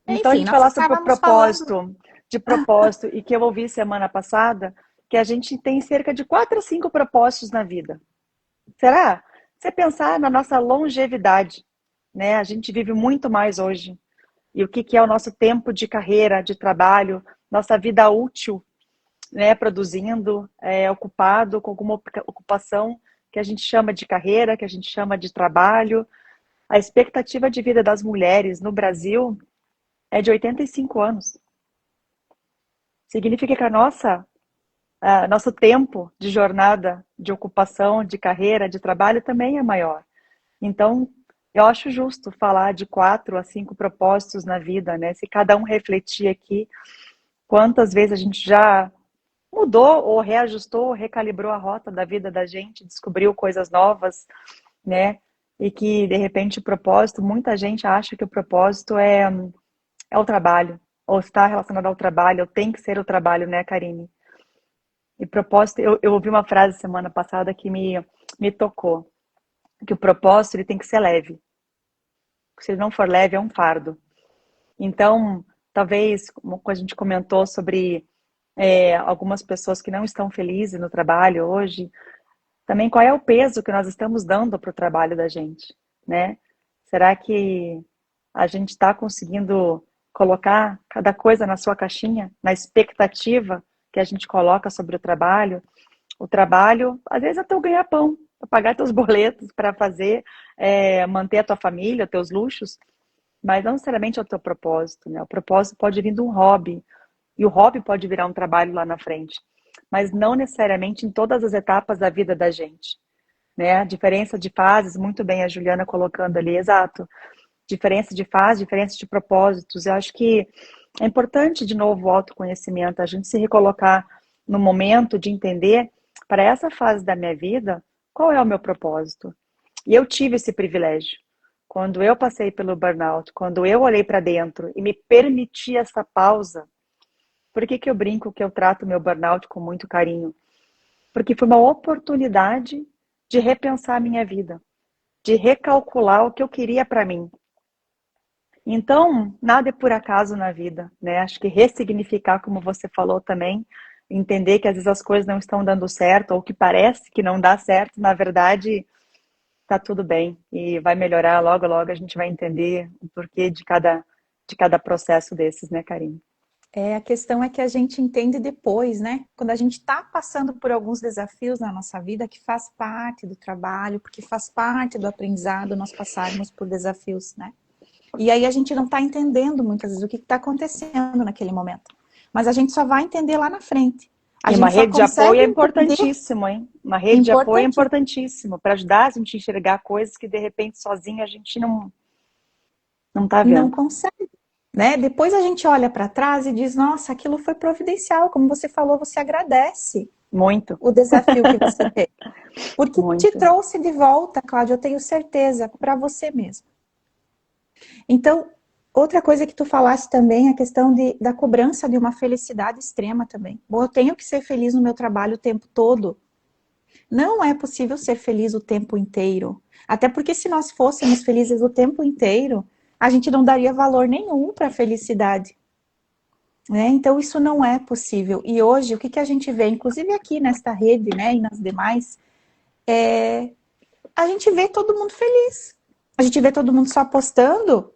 Então a Enfim, gente nós falar sobre o estávamos falando. propósito, de propósito, e que eu ouvi semana passada, que a gente tem cerca de 4 a 5 propósitos na vida. Será? Você pensar na nossa longevidade, né? A gente vive muito mais hoje. E o que que é o nosso tempo de carreira, de trabalho, nossa vida útil, né? Produzindo, ocupado com alguma ocupação que a gente chama de carreira, que a gente chama de trabalho. A expectativa de vida das mulheres no Brasil é de 85 anos. Significa que nosso tempo de jornada, de ocupação, de carreira, de trabalho também é maior. Então, eu acho justo falar de 4 a 5 propósitos na vida, né? Se cada um refletir aqui, quantas vezes a gente já mudou ou reajustou, recalibrou a rota da vida da gente, descobriu coisas novas, né? E que, de repente, o propósito, muita gente acha que o propósito é o trabalho, ou está relacionado ao trabalho, ou tem que ser o trabalho, né, Karine? E propósito, eu ouvi uma frase semana passada que me tocou, que o propósito ele tem que ser leve. Se ele não for leve, é um fardo. Então, talvez, como a gente comentou sobre algumas pessoas que não estão felizes no trabalho hoje, também qual é o peso que nós estamos dando para o trabalho da gente, né? Será que a gente está conseguindo colocar cada coisa na sua caixinha, na expectativa que a gente coloca sobre o trabalho? O trabalho, às vezes, é teu ganha-pão, para pagar teus boletos, para fazer, manter a tua família, teus luxos, mas não necessariamente é o teu propósito, né? O propósito pode vir de um hobby, e o hobby pode virar um trabalho lá na frente, mas não necessariamente em todas as etapas da vida da gente, né? A diferença de fases, muito bem a Juliana colocando ali, exato. Diferença de fase, diferença de propósitos. Eu acho que é importante, de novo, o autoconhecimento, a gente se recolocar no momento de entender, para essa fase da minha vida, qual é o meu propósito. E eu tive esse privilégio. Quando eu passei pelo burnout, quando eu olhei para dentro e me permiti essa pausa, por que que eu brinco que eu trato meu burnout com muito carinho? Porque foi uma oportunidade de repensar a minha vida, de recalcular o que eu queria para mim. Então, nada é por acaso na vida, né? Acho que ressignificar, como você falou também, entender que às vezes as coisas não estão dando certo, ou que parece que não dá certo, na verdade, tá tudo bem e vai melhorar logo, logo a gente vai entender o porquê de cada processo desses, né, Karine? A questão é que a gente entende depois, né? Quando a gente está passando por alguns desafios na nossa vida, que faz parte do trabalho, porque faz parte do aprendizado nós passarmos por desafios, né? E aí a gente não está entendendo muitas vezes o que está acontecendo naquele momento. Mas a gente só vai entender lá na frente. A E uma gente só rede de apoio consegue é entender importantíssimo, hein? Uma rede de apoio é importante. importantíssimo para ajudar a gente a enxergar coisas que de repente sozinho a gente não tá Não vendo. consegue, né? Depois a gente olha para trás e diz, nossa, aquilo foi providencial, como você falou, você agradece Muito, o desafio que você teve. Porque te muito. trouxe de volta, Cláudia, eu tenho certeza, para você mesmo. Então, outra coisa que tu falaste também é a questão da cobrança de uma felicidade extrema também. Bom, eu tenho que ser feliz no meu trabalho o tempo todo. Não é possível ser feliz o tempo inteiro. Até porque se nós fôssemos felizes o tempo inteiro, a gente não daria valor nenhum para a felicidade. Né? Então, isso não é possível. E hoje, o que a gente vê, inclusive aqui nesta rede, né, e nas demais, a gente vê todo mundo feliz. A gente vê todo mundo só postando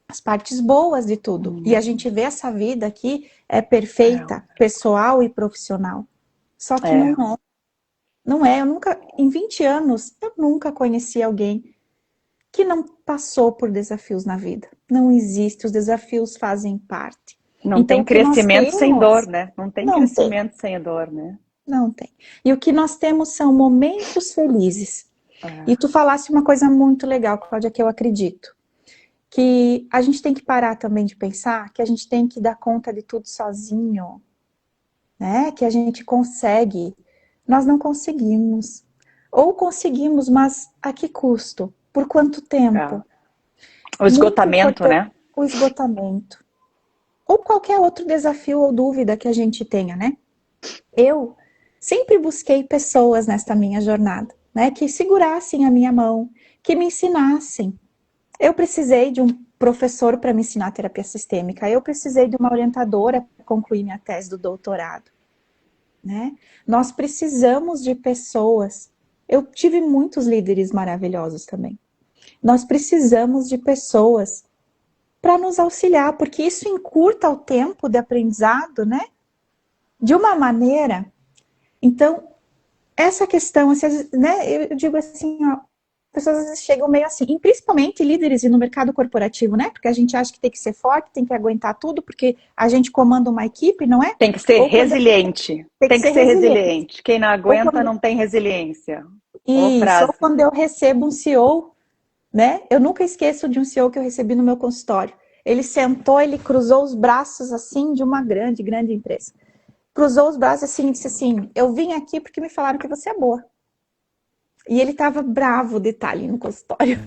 as partes boas de tudo. E a gente vê essa vida aqui é perfeita, pessoal e profissional. Só que É, não é. é. Não é. Eu nunca, em 20 anos, eu nunca conheci alguém que não passou por desafios na vida. Não existe, os desafios fazem parte. Não Então, tem o que nós crescimento sem dor, temos, né? Não tem não tem, crescimento sem dor, né? não tem. E o que nós temos são momentos felizes. E É, tu falaste uma coisa muito legal, Cláudia, que eu acredito. Que a gente tem que parar também de pensar que a gente tem que dar conta de tudo sozinho, né? Que a gente consegue. Nós não conseguimos. Ou conseguimos, mas a que custo? Por quanto é. tempo? O Muito esgotamento, importante né? o esgotamento. Ou qualquer outro desafio ou dúvida que a gente tenha, né? Eu sempre busquei pessoas nesta minha jornada, né? Que segurassem a minha mão, que me ensinassem. Eu precisei de um professor para me ensinar terapia sistêmica, eu precisei de uma orientadora para concluir minha tese do doutorado, né? Nós precisamos de pessoas. Eu tive muitos líderes maravilhosos também. Nós precisamos de pessoas para nos auxiliar, porque isso encurta o tempo de aprendizado, né? De uma maneira. Então, essa questão, assim, né? Eu digo assim, ó, pessoas às vezes chegam meio assim, e principalmente líderes no mercado corporativo, né? Porque a gente acha que tem que ser forte, tem que aguentar tudo, porque a gente comanda uma equipe, não é? Tem que ser Ou quando resiliente. tem que Tem que ser ser resiliente. resiliente. Quem não Ou aguenta quando não tem resiliência. Ô, isso, ou frase. quando eu recebo um CEO, né? Eu nunca esqueço de um CEO que eu recebi no meu consultório. Ele sentou, ele cruzou os braços assim de uma grande, grande empresa. Cruzou os braços assim e disse assim: eu vim aqui porque me falaram que você é boa. E ele estava bravo de estar ali no consultório.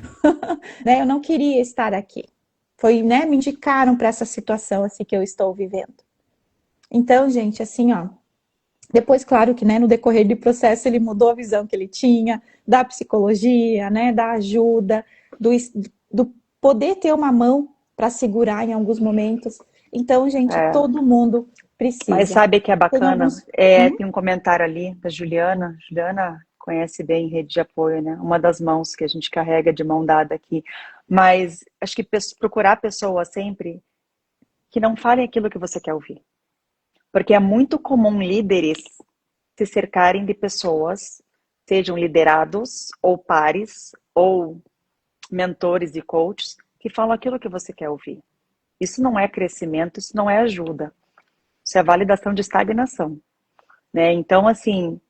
Né? Eu não queria estar aqui. Foi, né? Me indicaram para essa situação assim que eu estou vivendo. Então, gente, assim, ó. Depois, claro que, né, no decorrer do processo ele mudou a visão que ele tinha da psicologia, né, da ajuda, do, do poder ter uma mão para segurar em alguns momentos. Então, gente, É, todo mundo mas precisa. sabe que é Tem bacana? alguns. Tem um comentário ali da Juliana. Juliana conhece bem rede de apoio, né? Uma das mãos que a gente carrega de mão dada aqui. Mas acho que procurar pessoas sempre que não falem aquilo que você quer ouvir. Porque é muito comum líderes se cercarem de pessoas, sejam liderados, ou pares, ou mentores e coaches, que falam aquilo que você quer ouvir. Isso não é crescimento, isso não é ajuda. Isso é validação de estagnação. Né? Então, assim,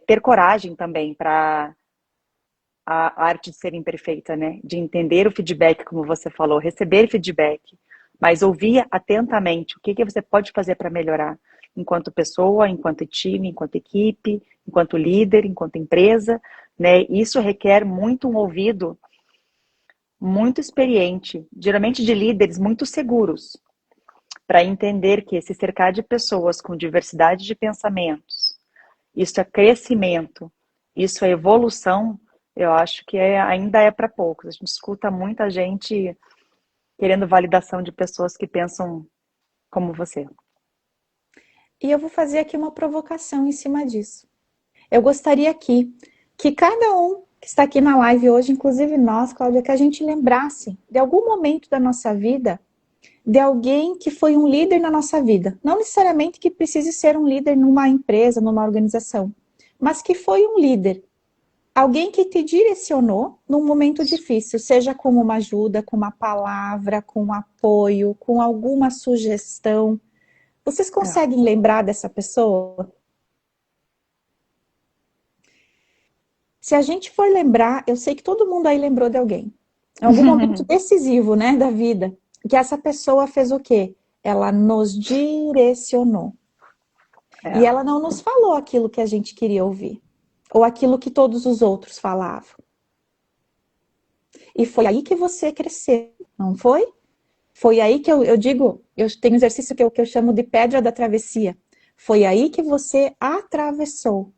ter coragem também para a arte de ser imperfeita, né? De entender o feedback, como você falou, receber feedback, mas ouvir atentamente o que você pode fazer para melhorar, enquanto pessoa, enquanto time, enquanto equipe, enquanto líder, enquanto empresa, né? Isso requer muito um ouvido muito experiente, geralmente de líderes muito seguros, para entender que se cercar de pessoas com diversidade de pensamentos, isso é crescimento, isso é evolução, eu acho que ainda é para poucos. A gente escuta muita gente querendo validação de pessoas que pensam como você. E eu vou fazer aqui uma provocação em cima disso. Eu gostaria aqui que cada um que está aqui na live hoje, inclusive nós, Cláudia, que a gente lembrasse de algum momento da nossa vida de alguém que foi um líder na nossa vida. Não necessariamente que precise ser um líder numa empresa, numa organização, mas que foi um líder. Alguém que te direcionou num momento difícil, seja com uma ajuda, com uma palavra, com um apoio, com alguma sugestão. Vocês É. conseguem lembrar dessa pessoa? Se a gente for lembrar, eu sei que todo mundo aí lembrou de alguém. Em algum momento decisivo, né, da vida, que essa pessoa fez o quê? Ela nos direcionou. E É. ela não nos falou aquilo que a gente queria ouvir, ou aquilo que todos os outros falavam. E foi aí que você cresceu, não foi? Foi aí que eu digo, eu tenho um exercício que eu chamo de pedra da travessia. Foi aí que você atravessou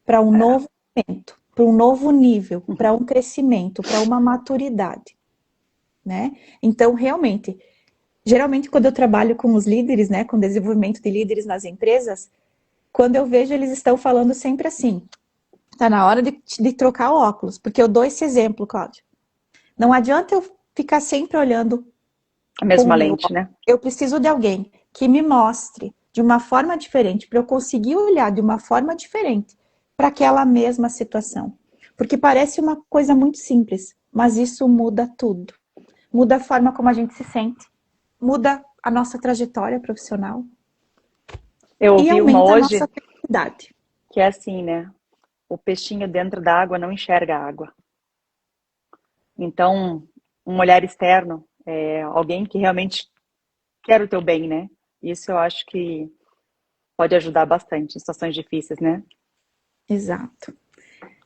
para um É. novo momento, para um novo nível, para um crescimento, para uma maturidade, né? Então, realmente, geralmente quando eu trabalho com os líderes, né, com desenvolvimento de líderes nas empresas, quando eu vejo eles estão falando sempre assim, tá na hora de trocar o óculos, porque eu dou esse exemplo, Cláudia. Não adianta eu ficar sempre olhando A com o mesma meu lente, óculos. né? Eu preciso de alguém que me mostre de uma forma diferente, para eu conseguir olhar de uma forma diferente para aquela mesma situação. Porque parece uma coisa muito simples, mas isso muda tudo. Muda a forma como a gente se sente, muda a nossa trajetória profissional Eu e ouvi uma aumenta a nossa hoje felicidade. que é assim, né? O peixinho dentro da água não enxerga a água. Então, um olhar externo, alguém que realmente quer o teu bem, né? Isso eu acho que pode ajudar bastante em situações difíceis, né? Exato.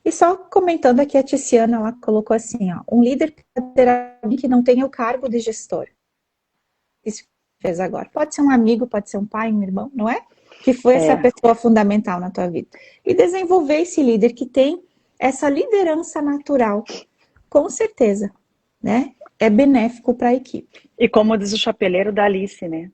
E só comentando aqui, a Tiziana, ela colocou assim, ó, um líder pode ter alguém que não tenha o cargo de gestor. Isso fez agora. Pode ser um amigo, pode ser um pai, um irmão, não é? Que foi essa É, pessoa fundamental na tua vida. E desenvolver esse líder que tem essa liderança natural, com certeza. né? É benéfico para a equipe. E como diz o chapeleiro da Alice, né?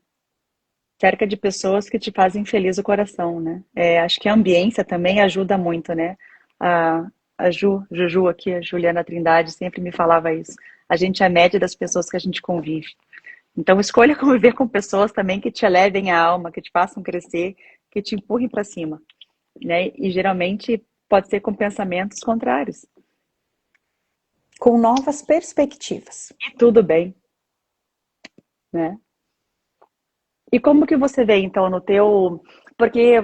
Cerca de pessoas que te fazem feliz o coração, né? Acho que a ambiência também ajuda muito, né? A, a Juju aqui, a Juliana Trindade, sempre me falava isso. A gente é a média das pessoas que a gente convive. Então, escolha conviver com pessoas também que te elevem a alma, que te façam crescer, que te empurrem para cima, né? E geralmente pode ser com pensamentos contrários. Com novas perspectivas. E tudo bem, né? E como que você vê, então, no teu... Porque,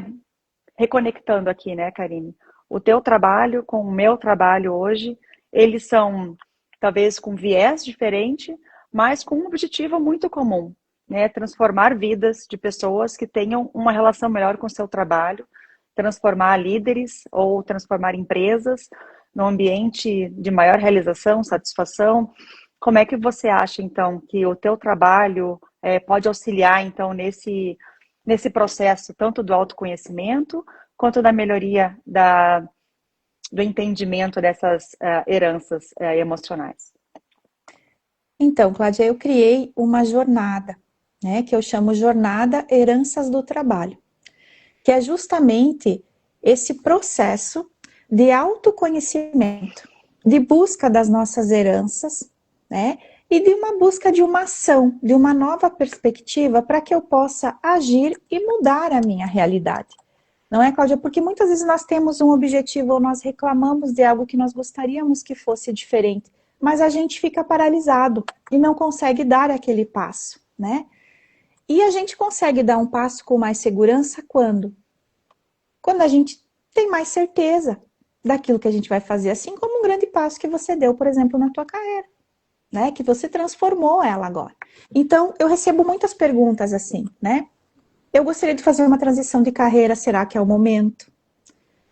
reconectando aqui, né, Karine? O teu trabalho com o meu trabalho hoje, eles são, talvez, com viés diferente, mas com um objetivo muito comum, né? Transformar vidas de pessoas que tenham uma relação melhor com o seu trabalho, transformar líderes ou transformar empresas num ambiente de maior realização, satisfação. Como é que você acha, então, que o teu trabalho pode auxiliar, então, nesse processo, tanto do autoconhecimento, quanto da melhoria do entendimento dessas heranças emocionais? Então, Cláudia, eu criei uma jornada, né, que eu chamo Jornada Heranças do Trabalho, que é justamente esse processo de autoconhecimento, de busca das nossas heranças, né, e de uma busca de uma ação, de uma nova perspectiva para que eu possa agir e mudar a minha realidade. Não é, Cláudia? Porque muitas vezes nós temos um objetivo ou nós reclamamos de algo que nós gostaríamos que fosse diferente, mas a gente fica paralisado e não consegue dar aquele passo, né? E a gente consegue dar um passo com mais segurança quando? Quando a gente tem mais certeza daquilo que a gente vai fazer, assim como um grande passo que você deu, por exemplo, na tua carreira, né? Que você transformou ela agora. Então, eu recebo muitas perguntas assim, né? Eu gostaria de fazer uma transição de carreira, será que é o momento?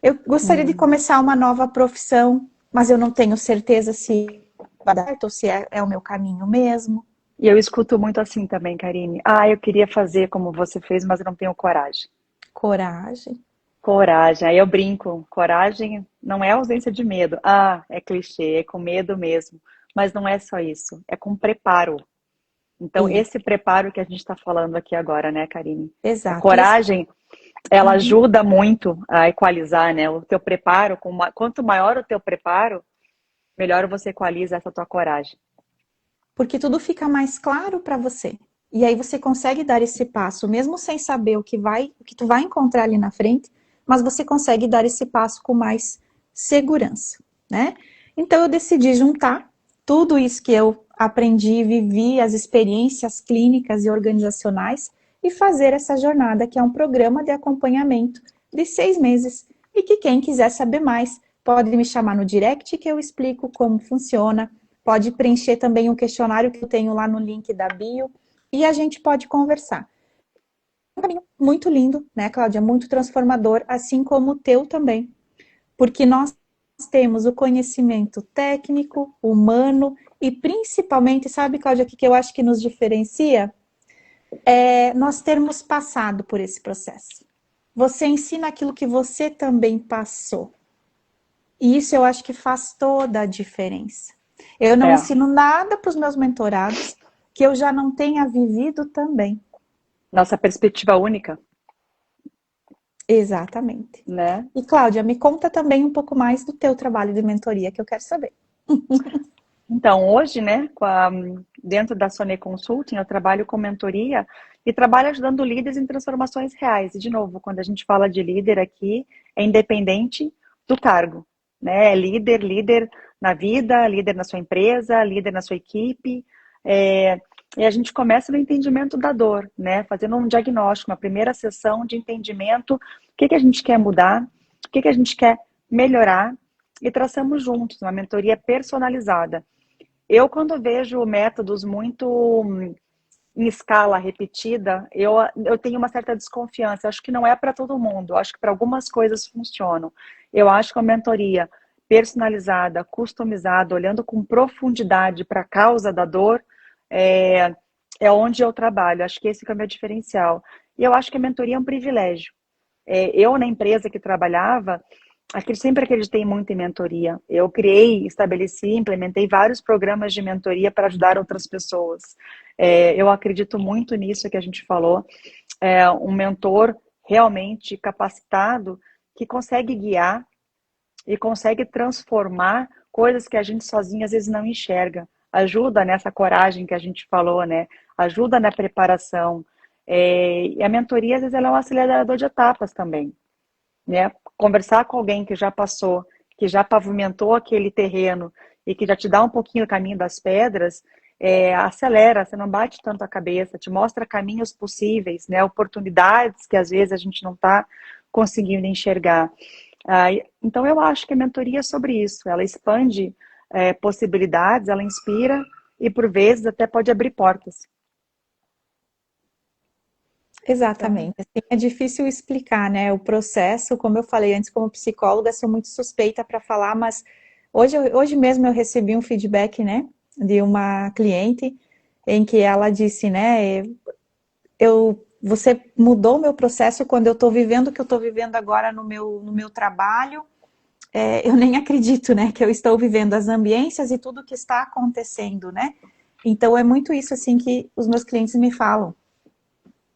Eu gostaria de Hum. começar uma nova profissão, mas eu não tenho certeza se vai dar certo ou se é o meu caminho mesmo. E eu escuto muito assim também, Karine. Ah, eu queria fazer como você fez, mas eu não tenho coragem. Coragem. Coragem. Aí eu brinco. Coragem não é ausência de medo. Ah, é clichê, é com medo mesmo. Mas não é só isso. É com preparo. Então, E, esse preparo que a gente está falando aqui agora, né, Karine? A exato. E esse, coragem, ela uhum. ajuda muito a equalizar, né? O teu preparo. Quanto maior o teu preparo, melhor você equaliza essa tua coragem. Porque tudo fica mais claro para você. E aí você consegue dar esse passo, mesmo sem saber o que tu vai encontrar ali na frente, mas você consegue dar esse passo com mais segurança, né? Então eu decidi juntar tudo isso que eu aprendi, vivi, as experiências clínicas e organizacionais e fazer essa jornada, que é um programa de acompanhamento de 6 meses. E que quem quiser saber mais pode me chamar no direct que eu explico como funciona. Pode preencher também um questionário que eu tenho lá no link da bio e a gente pode conversar. Um caminho muito lindo, né, Cláudia? Muito transformador, assim como o teu também. Porque nós temos o conhecimento técnico, humano e principalmente, sabe, Cláudia, o que eu acho que nos diferencia? É nós termos passado por esse processo. Você ensina aquilo que você também passou. E isso eu acho que faz toda a diferença. Eu não É, ensino nada para os meus mentorados que eu já não tenha vivido também. nossa perspectiva única, Exatamente. né? E Cláudia, me conta também um pouco mais do teu trabalho de mentoria, que eu quero saber. Então, hoje, né, dentro da Sone Consulting, eu trabalho com mentoria e trabalho ajudando líderes em transformações reais. E, de novo, quando a gente fala de líder aqui, é independente do cargo, né? É líder na vida, líder na sua empresa, líder na sua equipe. E a gente começa no entendimento da dor, né? Fazendo um diagnóstico, uma primeira sessão de entendimento, o que a gente quer mudar, o que a gente quer melhorar, e traçamos juntos uma mentoria personalizada. Eu, quando vejo métodos muito em escala repetida, eu tenho uma certa desconfiança. Acho que não é para todo mundo. Acho que para algumas coisas funcionam. Eu acho que a mentoria personalizada, customizada, olhando com profundidade para a causa da dor, é, é onde eu trabalho. Acho que esse que é o meu diferencial. E eu acho que a mentoria é um privilégio. Eu, na empresa que trabalhava, sempre acreditei muito em mentoria. Eu criei, estabeleci, implementei vários programas de mentoria para ajudar outras pessoas. Eu acredito muito nisso que a gente falou. Um mentor realmente capacitado que consegue guiar e consegue transformar coisas que a gente sozinho às vezes não enxerga. Ajuda nessa coragem que a gente falou, né? Ajuda na preparação. E a mentoria, às vezes, ela é um acelerador de etapas também, né? Conversar com alguém que já passou, que já pavimentou aquele terreno e que já te dá um pouquinho o caminho das pedras, acelera, você não bate tanto a cabeça, te mostra caminhos possíveis, né? Oportunidades que às vezes a gente não está conseguindo enxergar. Então eu acho que a mentoria é sobre isso, ela expande possibilidades, ela inspira e por vezes até pode abrir portas. Então, Exatamente. Assim, é difícil explicar, né? O processo, como eu falei antes, como psicóloga, sou muito suspeita para falar, mas hoje mesmo eu recebi um feedback, né, de uma cliente em que ela disse, né, você mudou o meu processo quando eu estou vivendo o que eu estou vivendo agora no meu trabalho. Eu nem acredito, né, que eu estou vivendo as ambiências e tudo que está acontecendo, né? Então é muito isso assim que os meus clientes me falam.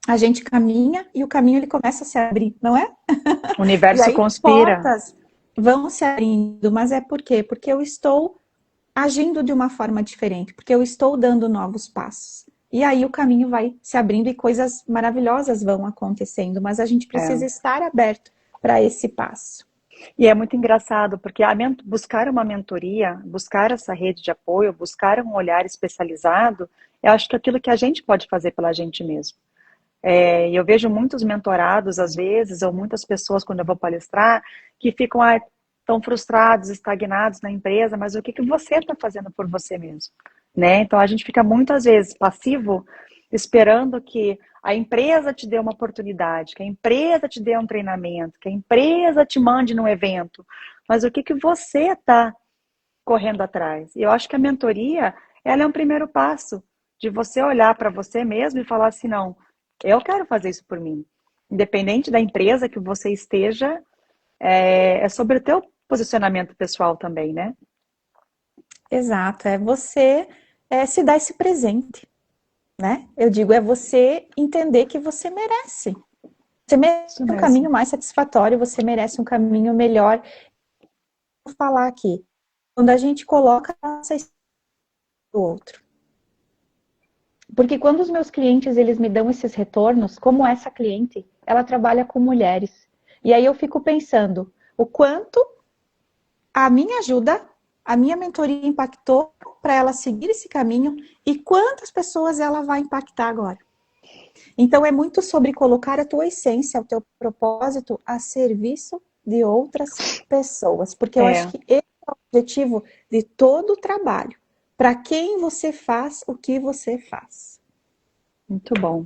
A gente caminha e o caminho ele começa a se abrir, não é? o E universo aí conspira. portas vão se abrindo, mas é por quê? Porque eu estou agindo de uma forma diferente, porque eu estou dando novos passos. E aí o caminho vai se abrindo e coisas maravilhosas vão acontecendo, mas a gente É. precisa estar aberto para esse passo. E é muito engraçado, porque buscar uma mentoria, buscar essa rede de apoio, buscar um olhar especializado, eu acho que é aquilo que a gente pode fazer pela gente mesmo. E eu vejo muitos mentorados, às vezes, ou muitas pessoas, quando eu vou palestrar, que ficam tão frustrados, estagnados na empresa, mas o que que você está fazendo por você mesmo? Né? Então, a gente fica muitas vezes passivo, esperando que a empresa te dê uma oportunidade, que a empresa te dê um treinamento, que a empresa te mande num evento. Mas o que que você está correndo atrás? E eu acho que a mentoria, ela é um primeiro passo de você olhar para você mesmo e falar assim, não, eu quero fazer isso por mim. Independente da empresa que você esteja, é sobre o teu posicionamento pessoal também, né? Exato, é você se dar esse presente, né? Eu digo, é você entender que você merece. Você merece Isso um mesmo. caminho mais satisfatório, você merece um caminho melhor. Vou falar aqui, quando a gente coloca a nossa história do outro. Porque quando os meus clientes eles me dão esses retornos, como essa cliente, ela trabalha com mulheres. E aí eu fico pensando o quanto a minha ajuda, a minha mentoria impactou para ela seguir esse caminho e quantas pessoas ela vai impactar agora. Então é muito sobre colocar a tua essência, o teu propósito a serviço de outras pessoas, porque eu acho É, que esse é o objetivo de todo o trabalho. Para quem você faz o que você faz. muito bom.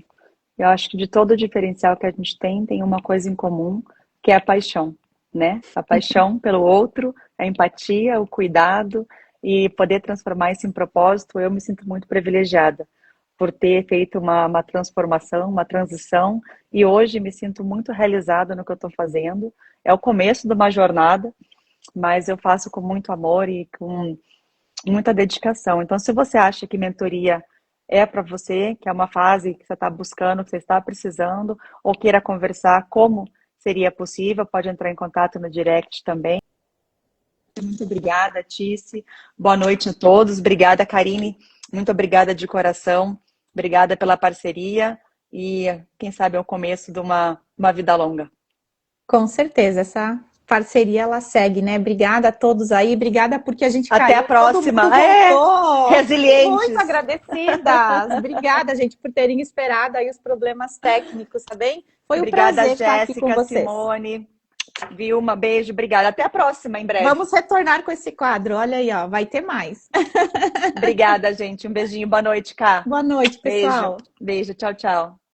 Eu acho que de todo o diferencial que a gente tem uma coisa em comum, que é a paixão, né? A paixão pelo outro, a empatia, o cuidado e poder transformar isso em propósito. Eu me sinto muito privilegiada por ter feito uma transformação, uma transição e hoje me sinto muito realizada no que eu estou fazendo. É o começo de uma jornada, mas eu faço com muito amor e com muita dedicação. Então, se você acha que mentoria é para você, que é uma fase que você está buscando, que você está precisando, ou queira conversar como seria possível, pode entrar em contato no direct também. Muito obrigada, Tice. Boa noite a todos. Obrigada, Karine. Muito obrigada de coração. Obrigada pela parceria e quem sabe é o começo de uma vida longa. Com certeza, essa parceria ela segue, né? Obrigada a todos aí, obrigada porque a gente Até a caiu, todo mundo próxima. voltou. Muito Resilientes. agradecidas. Obrigada, gente, por terem esperado aí os problemas técnicos, tá bem? Foi um Obrigada, prazer estar aqui com Jéssica, vocês. Simone. Vilma, beijo, obrigada. Até a próxima, em breve. Vamos retornar com esse quadro. Olha aí, ó, vai ter mais. Obrigada, gente. Um beijinho, boa noite, Cá. Boa noite, Beijo, pessoal. beijo, tchau, tchau.